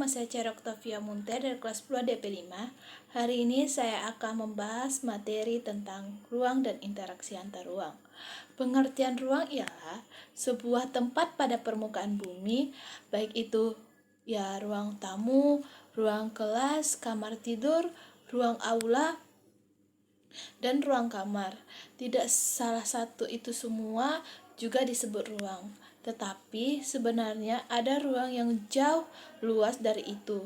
saya Cera Octavia Munte dari kelas 2 DP5. Hari ini saya akan membahas materi tentang ruang dan interaksi antar ruang. Pengertian ruang ialah sebuah tempat pada permukaan bumi, baik itu ruang tamu, ruang kelas, kamar tidur, ruang aula, dan ruang kamar. Tidak salah satu itu semua juga disebut ruang, tetapi sebenarnya ada ruang yang jauh luas dari itu.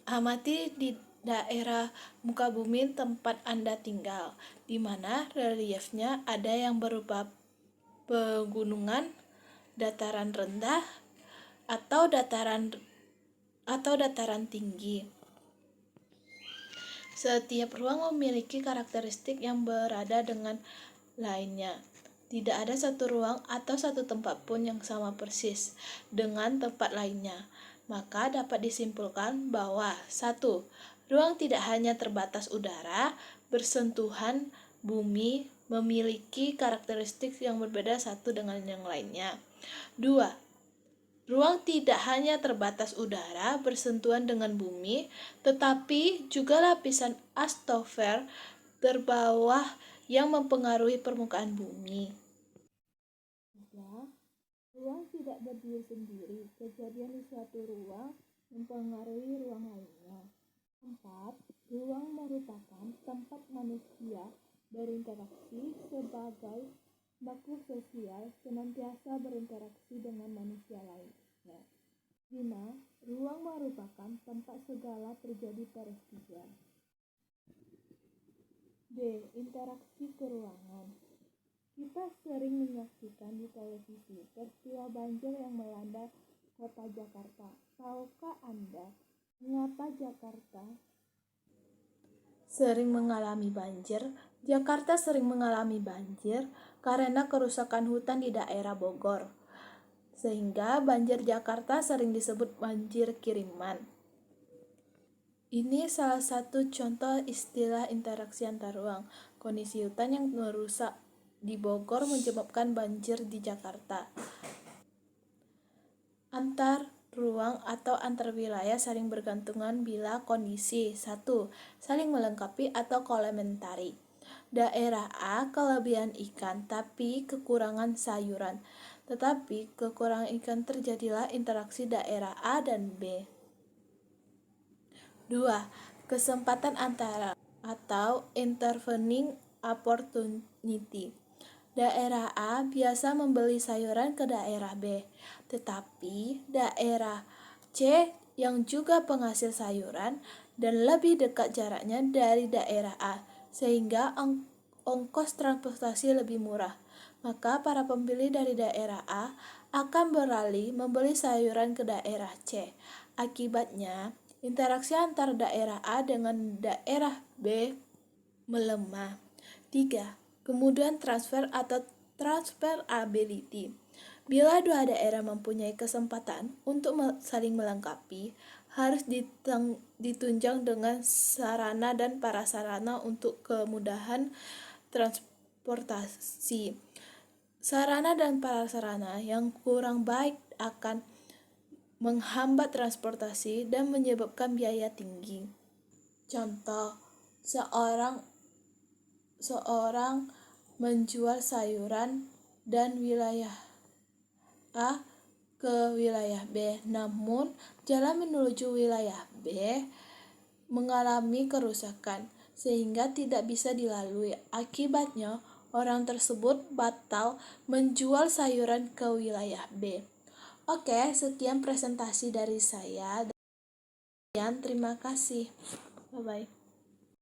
Amati di daerah muka bumi tempat Anda tinggal, di mana reliefnya ada yang berupa pegunungan, dataran rendah, atau dataran tinggi. Setiap ruang memiliki karakteristik yang berada dengan lainnya. Tidak ada satu ruang atau satu tempat pun yang sama persis dengan tempat lainnya. Maka dapat disimpulkan bahwa 1. Ruang tidak hanya terbatas udara, bersentuhan bumi, memiliki karakteristik yang berbeda satu dengan yang lainnya. 2. Ruang tidak hanya terbatas udara bersentuhan dengan bumi, tetapi juga lapisan atmosfer terbawah yang mempengaruhi permukaan bumi. 3. Ruang tidak berdiri sendiri, kejadian di suatu ruang mempengaruhi ruang lainnya. 4. Ruang merupakan tempat manusia berinteraksi sebagai makhluk sosial senantiasa berinteraksi dengan manusia lainnya. 5. Ruang merupakan tempat segala terjadi peristiwa. D. Interaksi keruangan. Kita sering menyaksikan di televisi peristiwa banjir yang melanda kota Jakarta. Tahukah Anda mengapa Jakarta sering mengalami banjir? Jakarta sering mengalami banjir karena kerusakan hutan di daerah Bogor, sehingga banjir Jakarta sering disebut banjir kiriman. Ini salah satu contoh istilah interaksi antar ruang. Kondisi hutan yang merusak di Bogor menyebabkan banjir di Jakarta. Antar ruang atau antar wilayah saling bergantungan bila kondisi 1. Saling melengkapi atau komplementari. Daerah A kelebihan ikan tapi kekurangan sayuran. Tetapi kekurangan ikan terjadilah interaksi daerah A dan B. 2. Kesempatan antara atau intervening opportunity. Daerah A biasa membeli sayuran ke daerah B, tetapi daerah C yang juga penghasil sayuran dan lebih dekat jaraknya dari daerah A, sehingga ongkos transportasi lebih murah. Maka para pembeli dari daerah A akan beralih membeli sayuran ke daerah C. Akibatnya, interaksi antar daerah A dengan daerah B melemah. 3. Kemudahan transfer atau transferability. Bila dua daerah mempunyai kesempatan untuk saling melengkapi, harus ditunjang dengan sarana dan prasarana untuk kemudahan transportasi. Sarana dan prasarana yang kurang baik akan menghambat transportasi dan menyebabkan biaya tinggi. Contoh, seorang menjual sayuran dan wilayah A ke wilayah B, namun jalan menuju wilayah B mengalami kerusakan sehingga tidak bisa dilalui. Akibatnya, orang tersebut batal menjual sayuran ke wilayah B. Oke, sekian presentasi dari saya. Terima kasih. Bye-bye.